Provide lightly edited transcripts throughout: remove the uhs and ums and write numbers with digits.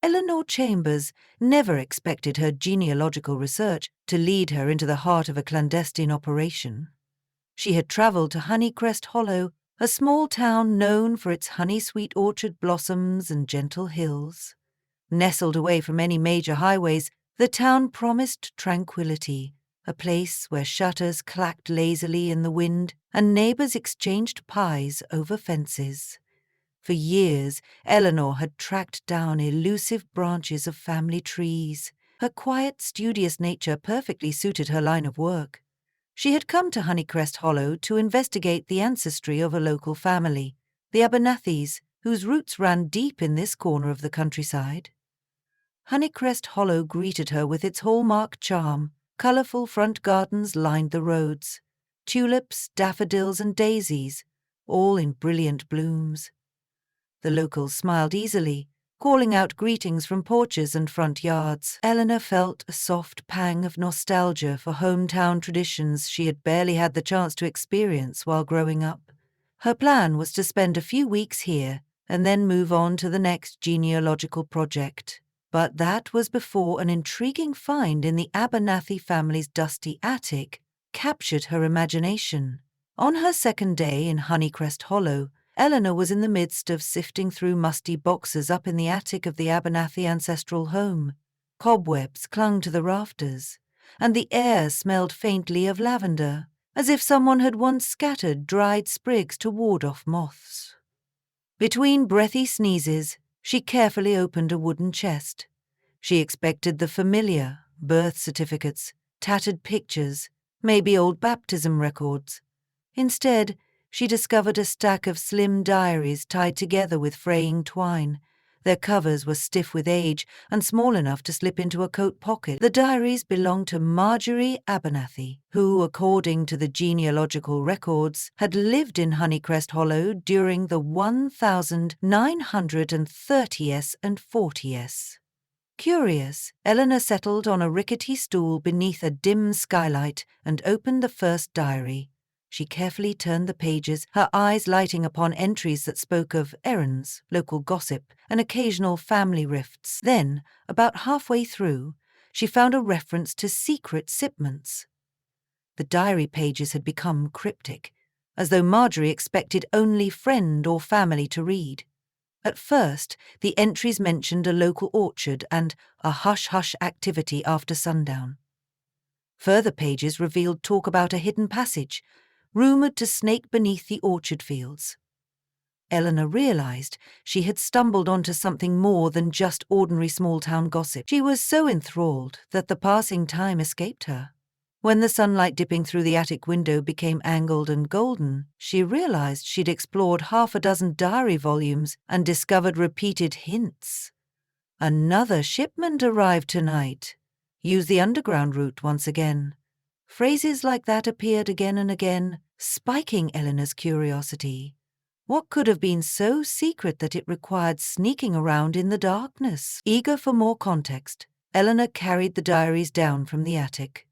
Eleanor Chambers never expected her genealogical research to lead her into the heart of a clandestine operation. She had travelled to Honeycrest Hollow, a small town known for its honey-sweet orchard blossoms and gentle hills. Nestled away from any major highways, the town promised tranquility, a place where shutters clacked lazily in the wind and neighbours exchanged pies over fences. For years, Eleanor had tracked down elusive branches of family trees. Her quiet, studious nature perfectly suited her line of work. She had come to Honeycrest Hollow to investigate the ancestry of a local family, the Abernathys, whose roots ran deep in this corner of the countryside. Honeycrest Hollow greeted her with its hallmark charm. Colourful front gardens lined the roads. Tulips, daffodils and daisies, all in brilliant blooms. The locals smiled easily, calling out greetings from porches and front yards. Eleanor felt a soft pang of nostalgia for hometown traditions she had barely had the chance to experience while growing up. Her plan was to spend a few weeks here and then move on to the next genealogical project. But that was before an intriguing find in the Abernathy family's dusty attic captured her imagination. On her second day in Honeycrest Hollow, Eleanor was in the midst of sifting through musty boxes up in the attic of the Abernathy ancestral home. Cobwebs clung to the rafters, and the air smelled faintly of lavender, as if someone had once scattered dried sprigs to ward off moths. Between breathy sneezes, she carefully opened a wooden chest. She expected the familiar: birth certificates, tattered pictures, maybe old baptism records. Instead, she discovered a stack of slim diaries tied together with fraying twine. Their covers were stiff with age and small enough to slip into a coat pocket. The diaries belonged to Marjorie Abernathy, who, according to the genealogical records, had lived in Honeycrest Hollow during the 1930s and 40s. Curious, Eleanor settled on a rickety stool beneath a dim skylight and opened the first diary. She carefully turned the pages, her eyes lighting upon entries that spoke of errands, local gossip, and occasional family rifts. Then, about halfway through, she found a reference to secret shipments. The diary pages had become cryptic, as though Marjorie expected only friend or family to read. At first, the entries mentioned a local orchard and a hush-hush activity after sundown. Further pages revealed talk about a hidden passage, rumoured to snake beneath the orchard fields. Eleanor realised she had stumbled onto something more than just ordinary small-town gossip. She was so enthralled that the passing time escaped her. When the sunlight dipping through the attic window became angled and golden, she realised she'd explored half a dozen diary volumes and discovered repeated hints. Another shipment arrived tonight. Use the underground route once again. Phrases like that appeared again and again, spiking Eleanor's curiosity. What could have been so secret that it required sneaking around in the darkness? Eager for more context, Eleanor carried the diaries down from the attic.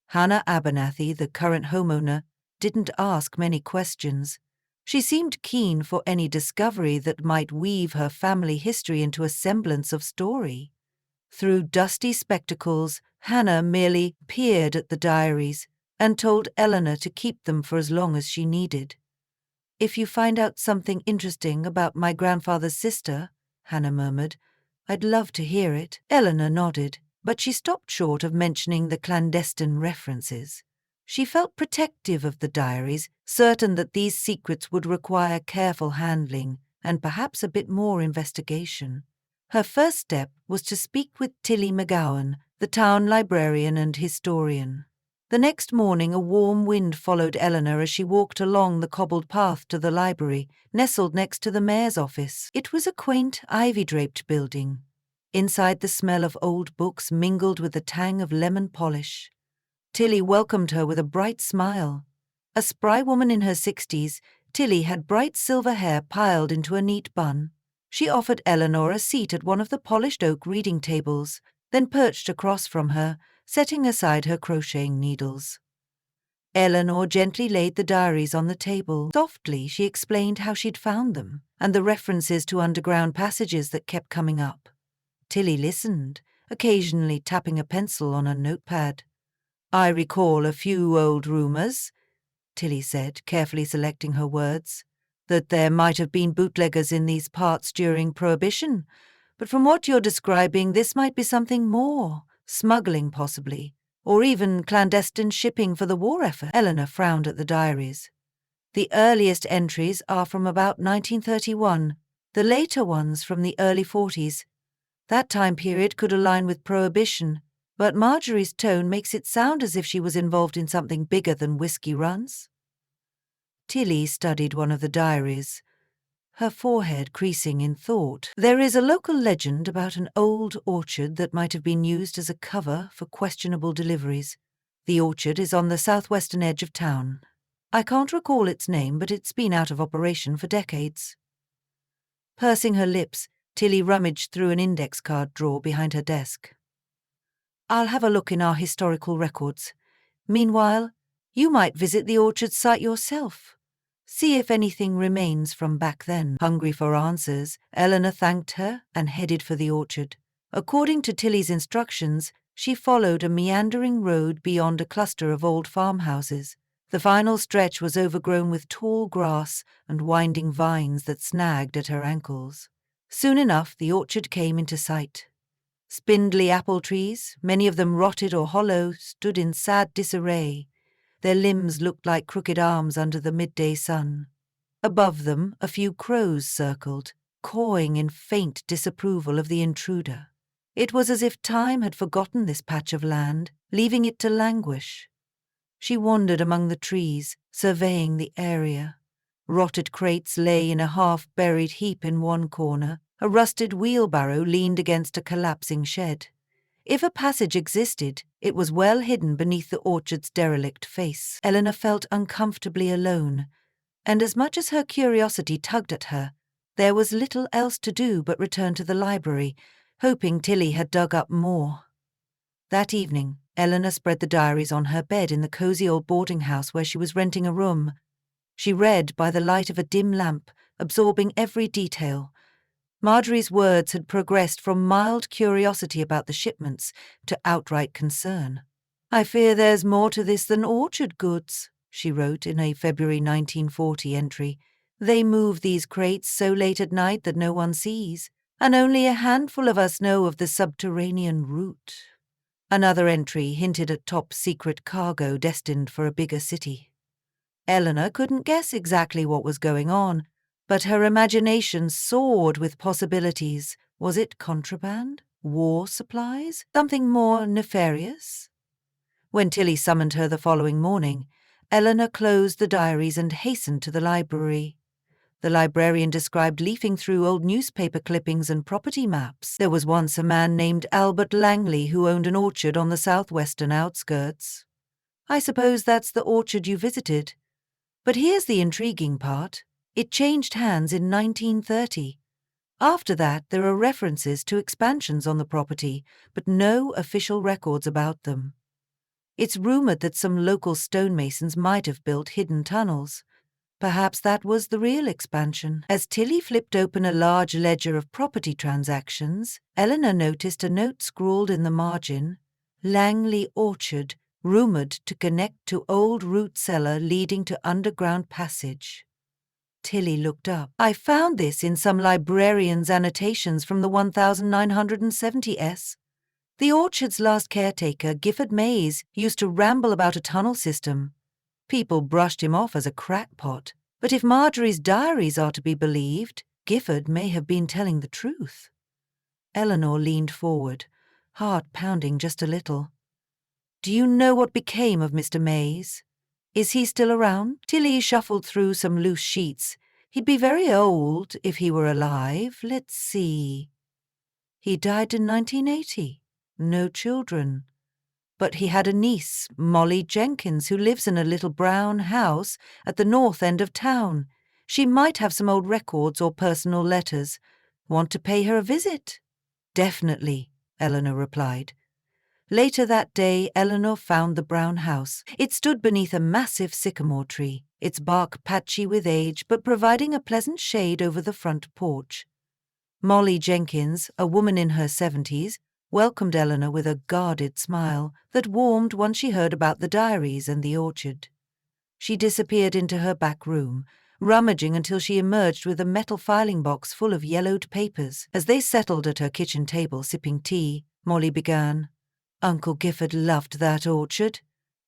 Hannah Abernathy, the current homeowner, didn't ask many questions. She seemed keen for any discovery that might weave her family history into a semblance of story. Through dusty spectacles, Hannah merely peered at the diaries and told Eleanor to keep them for as long as she needed. "If you find out something interesting about my grandfather's sister," Hannah murmured, "I'd love to hear it." Eleanor nodded, but she stopped short of mentioning the clandestine references. She felt protective of the diaries, certain that these secrets would require careful handling and perhaps a bit more investigation. Her first step was to speak with Tilly McGowan, the town librarian and historian. The next morning a warm wind followed Eleanor as she walked along the cobbled path to the library, nestled next to the mayor's office. It was a quaint, ivy-draped building. Inside, the smell of old books mingled with the tang of lemon polish. Tilly welcomed her with a bright smile. A spry woman in her 60s, Tilly had bright silver hair piled into a neat bun. She offered Eleanor a seat at one of the polished oak reading tables, then perched across from her, setting aside her crocheting needles. Eleanor gently laid the diaries on the table. Softly, she explained how she'd found them, and the references to underground passages that kept coming up. Tilly listened, occasionally tapping a pencil on a notepad. "I recall a few old rumours," Tilly said, carefully selecting her words, "that there might have been bootleggers in these parts during Prohibition. But from what you're describing, this might be something more. Smuggling, possibly. Or even clandestine shipping for the war effort." Eleanor frowned at the diaries. "The earliest entries are from about 1931, the later ones from the early 40s. That time period could align with Prohibition, but Marjorie's tone makes it sound as if she was involved in something bigger than whiskey runs." Tilly studied one of the diaries, her forehead creasing in thought. "There is a local legend about an old orchard that might have been used as a cover for questionable deliveries. The orchard is on the southwestern edge of town. I can't recall its name, but it's been out of operation for decades." Pursing her lips, Tilly rummaged through an index card drawer behind her desk. "I'll have a look in our historical records. Meanwhile, you might visit the orchard site yourself. See if anything remains from back then." Hungry for answers, Eleanor thanked her and headed for the orchard. According to Tilly's instructions, she followed a meandering road beyond a cluster of old farmhouses. The final stretch was overgrown with tall grass and winding vines that snagged at her ankles. Soon enough, the orchard came into sight. Spindly apple trees, many of them rotted or hollow, stood in sad disarray. Their limbs looked like crooked arms under the midday sun. Above them, a few crows circled, cawing in faint disapproval of the intruder. It was as if time had forgotten this patch of land, leaving it to languish. She wandered among the trees, surveying the area. Rotted crates lay in a half-buried heap in one corner. A rusted wheelbarrow leaned against a collapsing shed. If a passage existed, it was well hidden beneath the orchard's derelict face. Eleanor felt uncomfortably alone, and as much as her curiosity tugged at her, there was little else to do but return to the library, hoping Tilly had dug up more. That evening, Eleanor spread the diaries on her bed in the cosy old boarding house where she was renting a room. She read by the light of a dim lamp, absorbing every detail. Marjorie's words had progressed from mild curiosity about the shipments to outright concern. "I fear there's more to this than orchard goods," she wrote in a February 1940 entry. "They move these crates so late at night that no one sees, and only a handful of us know of the subterranean route." Another entry hinted at top-secret cargo destined for a bigger city. Eleanor couldn't guess exactly what was going on, but her imagination soared with possibilities. Was it contraband? War supplies? Something more nefarious? When Tilly summoned her the following morning, Eleanor closed the diaries and hastened to the library. The librarian described leafing through old newspaper clippings and property maps. There was once a man named Albert Langley who owned an orchard on the southwestern outskirts. "I suppose that's the orchard you visited. But here's the intriguing part. It changed hands in 1930. After that, there are references to expansions on the property, but no official records about them. It's rumored that some local stonemasons might have built hidden tunnels. Perhaps that was the real expansion." As Tilly flipped open a large ledger of property transactions, Eleanor noticed a note scrawled in the margin, "Langley Orchard, rumored to connect to old root cellar leading to underground passage." Tilly looked up. "I found this in some librarian's annotations from the 1970s. The orchard's last caretaker, Gifford Mays, used to ramble about a tunnel system. People brushed him off as a crackpot, but if Marjorie's diaries are to be believed, Gifford may have been telling the truth." Eleanor leaned forward, heart pounding just a little. "Do you know what became of Mr. Mays? Is he still around?" Tilly shuffled through some loose sheets. "He'd be very old if he were alive. Let's see. He died in 1980. No children. But he had a niece, Molly Jenkins, who lives in a little brown house at the north end of town. She might have some old records or personal letters. Want to pay her a visit?" "Definitely," Eleanor replied. Later that day, Eleanor found the brown house. It stood beneath a massive sycamore tree, its bark patchy with age but providing a pleasant shade over the front porch. Molly Jenkins, a woman in her 70s, welcomed Eleanor with a guarded smile that warmed once she heard about the diaries and the orchard. She disappeared into her back room, rummaging until she emerged with a metal filing box full of yellowed papers. As they settled at her kitchen table sipping tea, Molly began, "Uncle Gifford loved that orchard.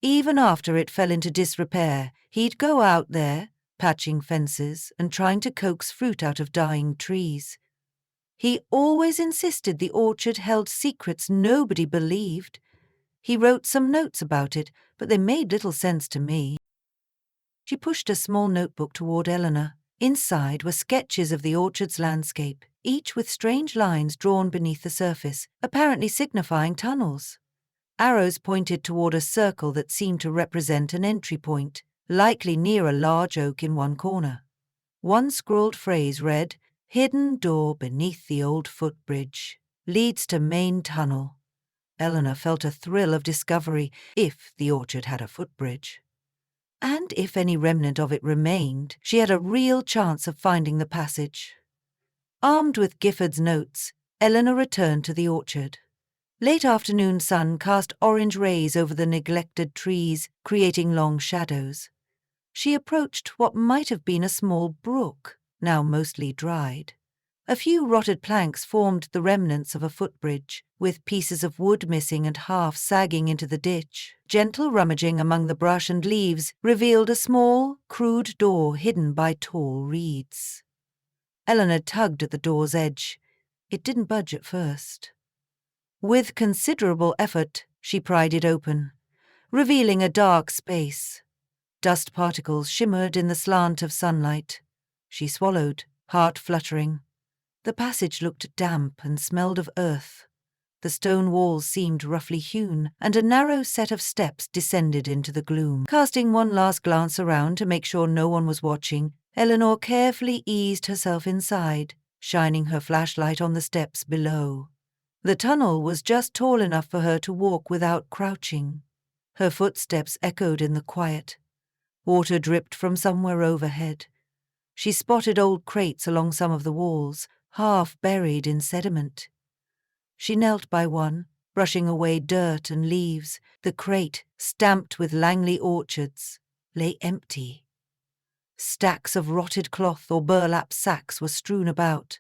Even after it fell into disrepair, he'd go out there, patching fences and trying to coax fruit out of dying trees. He always insisted the orchard held secrets nobody believed. He wrote some notes about it, but they made little sense to me." She pushed a small notebook toward Eleanor. Inside were sketches of the orchard's landscape, each with strange lines drawn beneath the surface, apparently signifying tunnels. Arrows pointed toward a circle that seemed to represent an entry point, likely near a large oak in one corner. One scrawled phrase read, "Hidden door beneath the old footbridge. Leads to main tunnel." Eleanor felt a thrill of discovery, if the orchard had a footbridge. And if any remnant of it remained, she had a real chance of finding the passage. Armed with Gifford's notes, Eleanor returned to the orchard. Late afternoon sun cast orange rays over the neglected trees, creating long shadows. She approached what might have been a small brook, now mostly dried. A few rotted planks formed the remnants of a footbridge, with pieces of wood missing and half sagging into the ditch. Gentle rummaging among the brush and leaves revealed a small, crude door hidden by tall reeds. Eleanor tugged at the door's edge. It didn't budge at first. With considerable effort, she pried it open, revealing a dark space. Dust particles shimmered in the slant of sunlight. She swallowed, heart fluttering. The passage looked damp and smelled of earth. The stone walls seemed roughly hewn, and a narrow set of steps descended into the gloom. Casting one last glance around to make sure no one was watching, Eleanor carefully eased herself inside, shining her flashlight on the steps below. The tunnel was just tall enough for her to walk without crouching. Her footsteps echoed in the quiet. Water dripped from somewhere overhead. She spotted old crates along some of the walls, half buried in sediment. She knelt by one, brushing away dirt and leaves. The crate, stamped with Langley orchards, lay empty. Stacks of rotted cloth or burlap sacks were strewn about.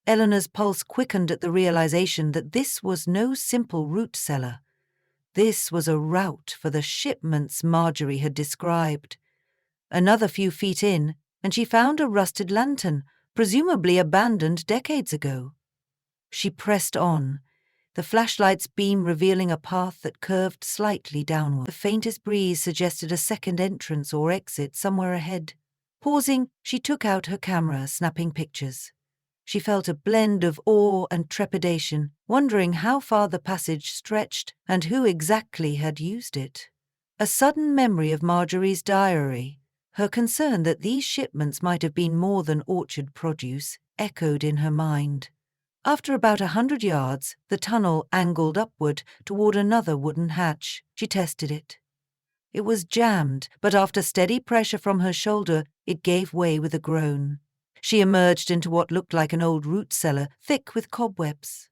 Eleanor's pulse quickened at the realization that this was no simple root cellar. This was a route for the shipments Marjorie had described. Another few feet in, and she found a rusted lantern, presumably abandoned decades ago. She pressed on, the flashlight's beam revealing a path that curved slightly downward. The faintest breeze suggested a second entrance or exit somewhere ahead. Pausing, she took out her camera, snapping pictures. She felt a blend of awe and trepidation, wondering how far the passage stretched and who exactly had used it. A sudden memory of Marjorie's diary, her concern that these shipments might have been more than orchard produce, echoed in her mind. After about 100 yards, the tunnel angled upward toward another wooden hatch. She tested it. It was jammed, but after steady pressure from her shoulder, it gave way with a groan. She emerged into what looked like an old root cellar, thick with cobwebs.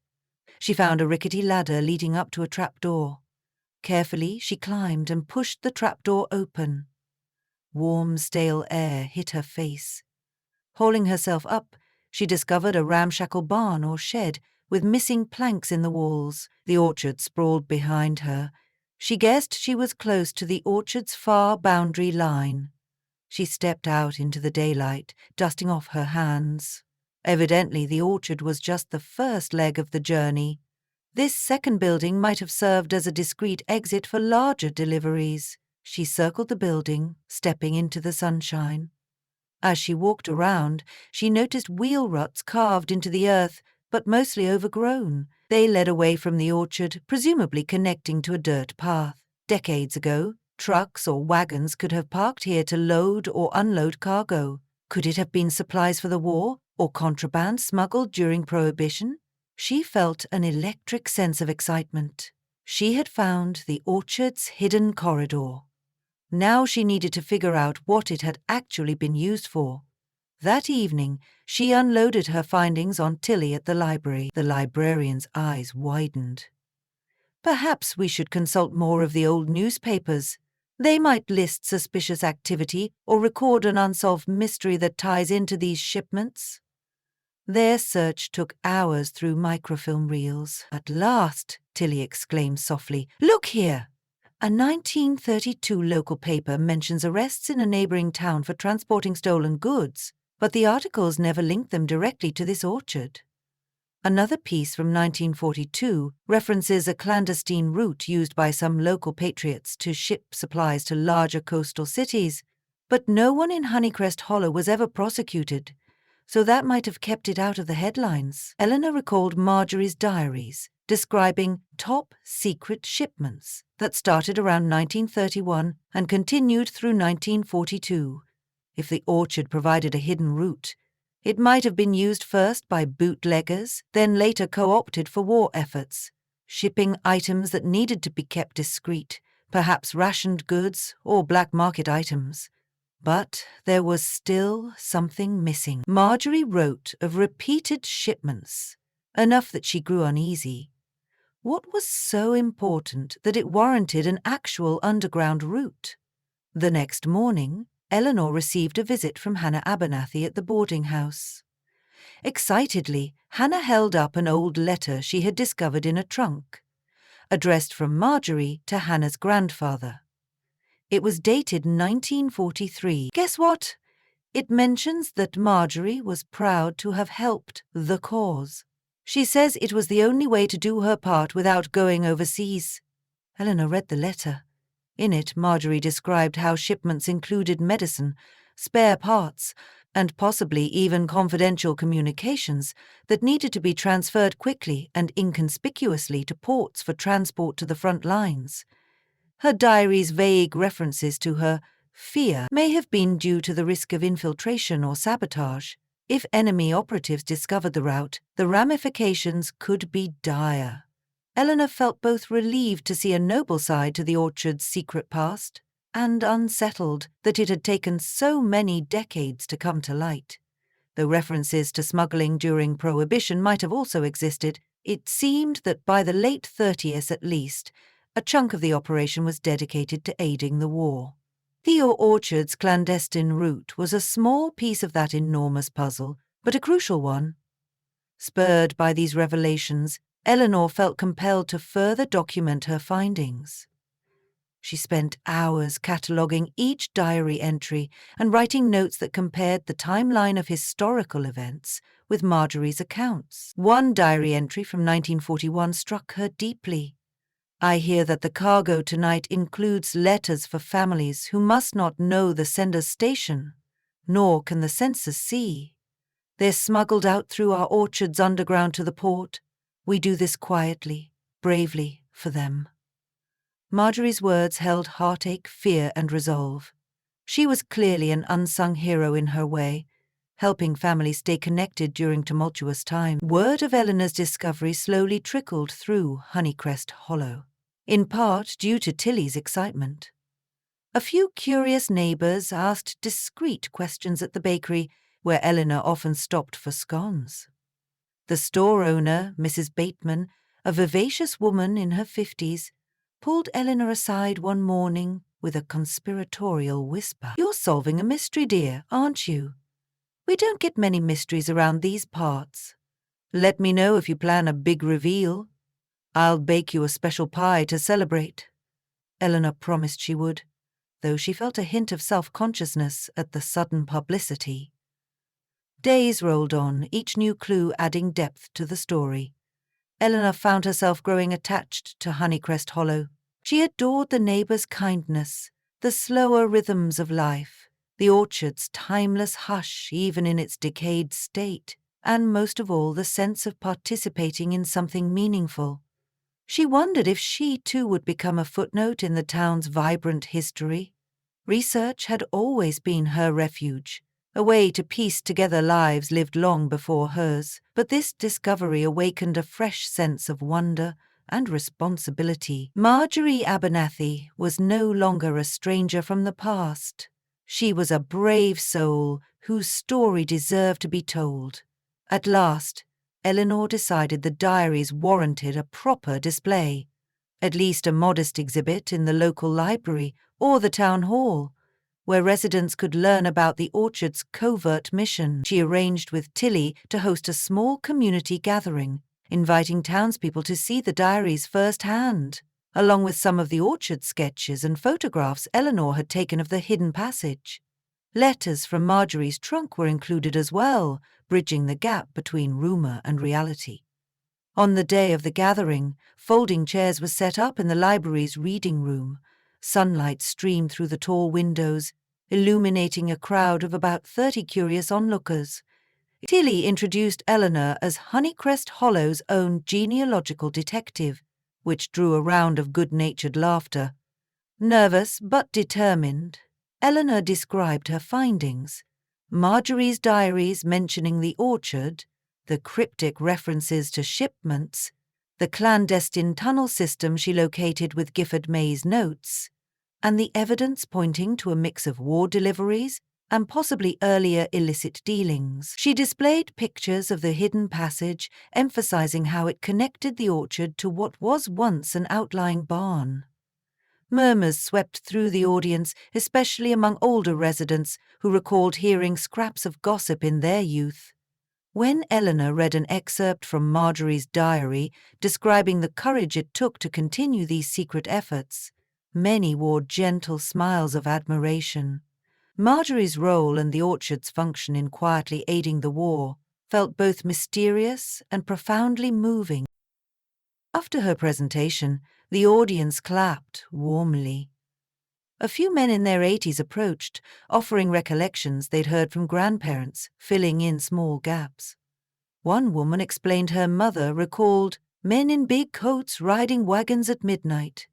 She found a rickety ladder leading up to a trapdoor. Carefully, she climbed and pushed the trapdoor open. Warm, stale air hit her face. Hauling herself up, she discovered a ramshackle barn or shed with missing planks in the walls. The orchard sprawled behind her. She guessed she was close to the orchard's far boundary line. She stepped out into the daylight, dusting off her hands. Evidently, the orchard was just the first leg of the journey. This second building might have served as a discreet exit for larger deliveries. She circled the building, stepping into the sunshine. As she walked around, she noticed wheel ruts carved into the earth, but mostly overgrown. They led away from the orchard, presumably connecting to a dirt path. Decades ago, trucks or wagons could have parked here to load or unload cargo. Could it have been supplies for the war, or contraband smuggled during Prohibition? She felt an electric sense of excitement. She had found the orchard's hidden corridor. Now she needed to figure out what it had actually been used for. That evening, she unloaded her findings on Tilly at the library. The librarian's eyes widened. Perhaps we should consult more of the old newspapers. They might list suspicious activity or record an unsolved mystery that ties into these shipments. Their search took hours through microfilm reels. At last, Tilly exclaimed softly, "Look here! A 1932 local paper mentions arrests in a neighboring town for transporting stolen goods, but the articles never link them directly to this orchard. Another piece from 1942 references a clandestine route used by some local patriots to ship supplies to larger coastal cities, but no one in Honeycrest Hollow was ever prosecuted, so that might have kept it out of the headlines." Eleanor recalled Marjorie's diaries, describing top secret shipments that started around 1931 and continued through 1942. If the orchard provided a hidden route, it might have been used first by bootleggers, then later co-opted for war efforts, shipping items that needed to be kept discreet, perhaps rationed goods or black market items. But there was still something missing. Marjorie wrote of repeated shipments, enough that she grew uneasy. What was so important that it warranted an actual underground route? The next morning, Eleanor received a visit from Hannah Abernathy at the boarding house. Excitedly, Hannah held up an old letter she had discovered in a trunk, addressed from Marjorie to Hannah's grandfather. It was dated 1943. Guess what? It mentions that Marjorie was proud to have helped the cause. She says it was the only way to do her part without going overseas. Eleanor read the letter. In it, Marjorie described how shipments included medicine, spare parts, and possibly even confidential communications that needed to be transferred quickly and inconspicuously to ports for transport to the front lines. Her diary's vague references to her fear may have been due to the risk of infiltration or sabotage. If enemy operatives discovered the route, the ramifications could be dire. Eleanor felt both relieved to see a noble side to the orchard's secret past and unsettled that it had taken so many decades to come to light. Though references to smuggling during Prohibition might have also existed, it seemed that by the late 30s at least, a chunk of the operation was dedicated to aiding the war. Theo Orchard's clandestine route was a small piece of that enormous puzzle, but a crucial one. Spurred by these revelations, Eleanor felt compelled to further document her findings. She spent hours cataloguing each diary entry and writing notes that compared the timeline of historical events with Marjorie's accounts. One diary entry from 1941 struck her deeply. "I hear that the cargo tonight includes letters for families who must not know the sender's station, nor can the censors see. They're smuggled out through our orchards underground to the port. We do this quietly, bravely, for them." Marjorie's words held heartache, fear, and resolve. She was clearly an unsung hero in her way, helping families stay connected during tumultuous times. Word of Eleanor's discovery slowly trickled through Honeycrest Hollow, in part due to Tilly's excitement. A few curious neighbours asked discreet questions at the bakery, where Eleanor often stopped for scones. The store owner, Mrs. Bateman, a vivacious woman in her 50s, pulled Eleanor aside one morning with a conspiratorial whisper. "You're solving a mystery, dear, aren't you? We don't get many mysteries around these parts. Let me know if you plan a big reveal. I'll bake you a special pie to celebrate." Eleanor promised she would, though she felt a hint of self-consciousness at the sudden publicity. Days rolled on, each new clue adding depth to the story. Eleanor found herself growing attached to Honeycrest Hollow. She adored the neighbours' kindness, the slower rhythms of life, the orchard's timeless hush even in its decayed state, and most of all the sense of participating in something meaningful. She wondered if she too would become a footnote in the town's vibrant history. Research had always been her refuge, a way to piece together lives lived long before hers, but this discovery awakened a fresh sense of wonder and responsibility. Marjorie Abernathy was no longer a stranger from the past. She was a brave soul whose story deserved to be told. At last, Eleanor decided the diaries warranted a proper display, at least a modest exhibit in the local library or the town hall, where residents could learn about the orchard's covert mission. She arranged with Tilly to host a small community gathering, inviting townspeople to see the diaries firsthand, along with some of the orchard sketches and photographs Eleanor had taken of the hidden passage. Letters from Marjorie's trunk were included as well, bridging the gap between rumor and reality. On the day of the gathering, folding chairs were set up in the library's reading room. Sunlight streamed through the tall windows, illuminating a crowd of about 30 curious onlookers. Tilly introduced Eleanor as Honeycrest Hollow's own genealogical detective, which drew a round of good-natured laughter. Nervous but determined, Eleanor described her findings: Marjorie's diaries mentioning the orchard, the cryptic references to Shipments, the clandestine tunnel system she located with Gifford May's notes, and the evidence pointing to a mix of war deliveries and possibly earlier illicit dealings. She displayed pictures of the hidden passage, emphasizing how it connected the orchard to what was once an outlying barn. Murmurs swept through the audience, especially among older residents who recalled hearing scraps of gossip in their youth. When Eleanor read an excerpt from Marjorie's diary describing the courage it took to continue these secret efforts, many wore gentle smiles of admiration. Marjorie's role and the orchard's function in quietly aiding the war felt both mysterious and profoundly moving. After her presentation, the audience clapped warmly. A few men in their 80s approached, offering recollections they'd heard from grandparents, filling in small gaps. One woman explained her mother recalled men in big coats riding wagons at midnight.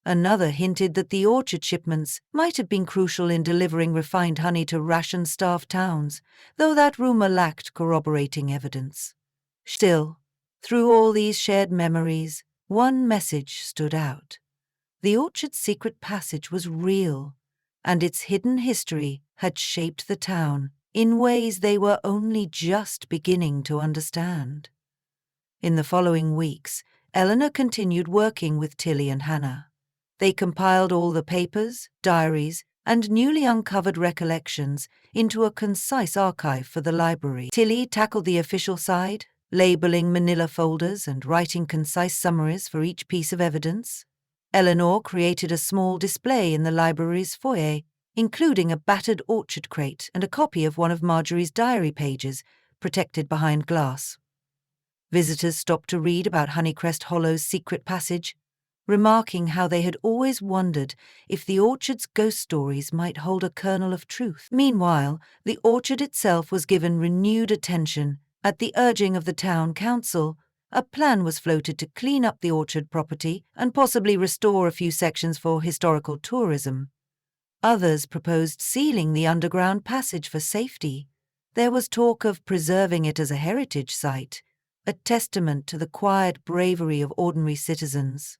Another hinted that the orchard shipments might have been crucial in delivering refined honey to ration-starved towns, though that rumor lacked corroborating evidence. Still, through all these shared memories, one message stood out. The orchard's secret passage was real, and its hidden history had shaped the town in ways they were only just beginning to understand. In the following weeks, Eleanor continued working with Tilly and Hannah. They compiled all the papers, diaries, and newly uncovered recollections into a concise archive for the library. Tilly tackled the official side, labeling manila folders and writing concise summaries for each piece of evidence. Eleanor created a small display in the library's foyer, including a battered orchard crate and a copy of one of Marjorie's diary pages, protected behind glass. Visitors stopped to read about Honeycrest Hollow's secret passage, remarking how they had always wondered if the orchard's ghost stories might hold a kernel of truth. Meanwhile, the orchard itself was given renewed attention. At the urging of the town council, a plan was floated to clean up the orchard property and possibly restore a few sections for historical tourism. Others proposed sealing the underground passage for safety. There was talk of preserving it as a heritage site, a testament to the quiet bravery of ordinary citizens.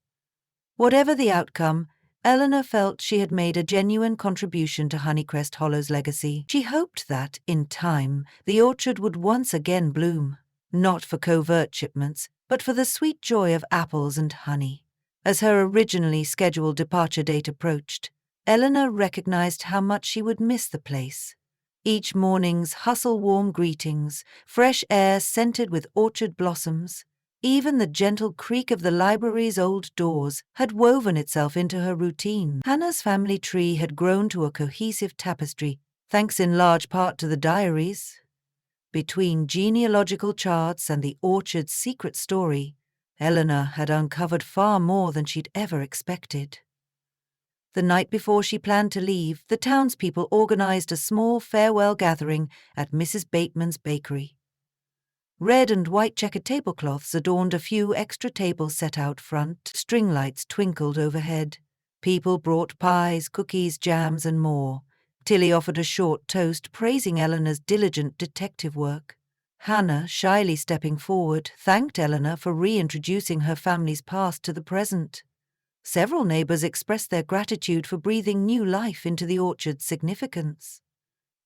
Whatever the outcome, Eleanor felt she had made a genuine contribution to Honeycrest Hollow's legacy. She hoped that, in time, the orchard would once again bloom, not for covert shipments, but for the sweet joy of apples and honey. As her originally scheduled departure date approached, Eleanor recognized how much she would miss the place. Each morning's hustle-warm greetings, fresh air scented with orchard blossoms, even the gentle creak of the library's old doors had woven itself into her routine. Hannah's family tree had grown to a cohesive tapestry, thanks in large part to the diaries. Between genealogical charts and the orchard's secret story, Eleanor had uncovered far more than she'd ever expected. The night before she planned to leave, the townspeople organized a small farewell gathering at Mrs. Bateman's bakery. Red and white checkered tablecloths adorned a few extra tables set out front. String lights twinkled overhead. People brought pies, cookies, jams, and more. Tilly offered a short toast praising Eleanor's diligent detective work. Hannah, shyly stepping forward, thanked Eleanor for reintroducing her family's past to the present. Several neighbors expressed their gratitude for breathing new life into the orchard's significance.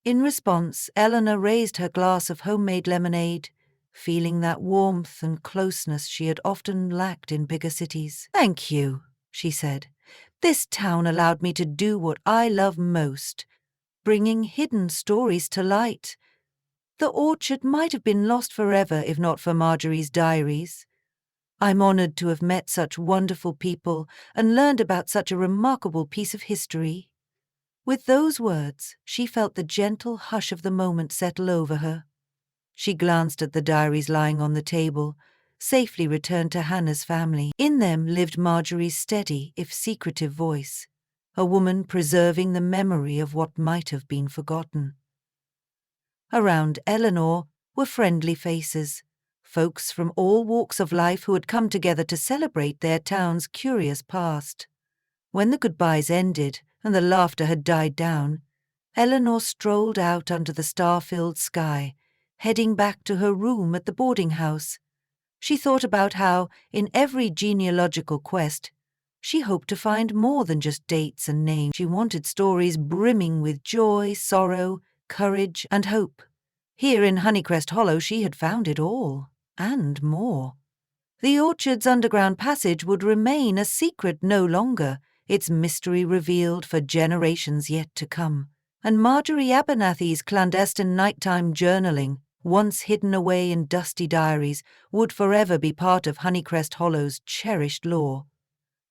In response, Eleanor raised her glass of homemade lemonade, feeling that warmth and closeness she had often lacked in bigger cities. "Thank you," she said. "This town allowed me to do what I love most, bringing hidden stories to light. The orchard might have been lost forever if not for Marjorie's diaries. I'm honored to have met such wonderful people and learned about such a remarkable piece of history." With those words, she felt the gentle hush of the moment settle over her. She glanced at the diaries lying on the table, safely returned to Hannah's family. In them lived Marjorie's steady, if secretive voice, a woman preserving the memory of what might have been forgotten. Around Eleanor were friendly faces, folks from all walks of life who had come together to celebrate their town's curious past. When the goodbyes ended and the laughter had died down, Eleanor strolled out under the star-filled sky, heading back to her room at the boarding house. She thought about how, in every genealogical quest, she hoped to find more than just dates and names. She wanted stories brimming with joy, sorrow, courage, and hope. Here in Honeycrest Hollow she had found it all, and more. The orchard's underground passage would remain a secret no longer, its mystery revealed for generations yet to come. And Marjorie Abernathy's clandestine nighttime journaling, once hidden away in dusty diaries, would forever be part of Honeycrest Hollow's cherished lore.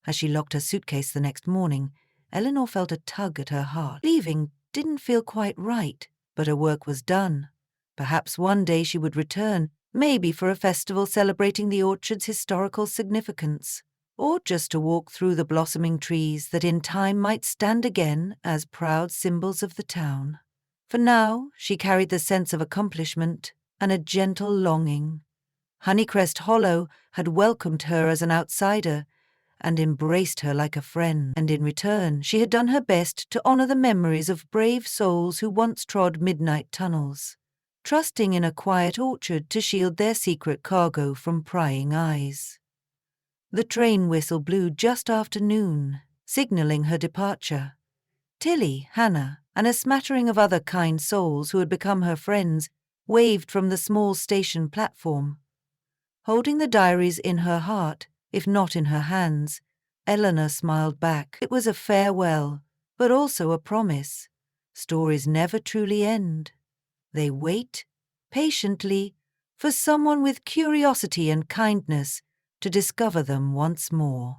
As she locked her suitcase the next morning, Eleanor felt a tug at her heart. Leaving didn't feel quite right, but her work was done. Perhaps one day she would return, maybe for a festival celebrating the orchard's historical significance, or just to walk through the blossoming trees that in time might stand again as proud symbols of the town. For now, she carried the sense of accomplishment and a gentle longing. Honeycrest Hollow had welcomed her as an outsider and embraced her like a friend, and in return she had done her best to honor the memories of brave souls who once trod midnight tunnels, trusting in a quiet orchard to shield their secret cargo from prying eyes. The train whistle blew just after noon, signaling her departure. Tilly, Hannah, and a smattering of other kind souls who had become her friends waved from the small station platform. Holding the diaries in her heart, if not in her hands, Eleanor smiled back. It was a farewell, but also a promise. Stories never truly end. They wait, patiently, for someone with curiosity and kindness to discover them once more.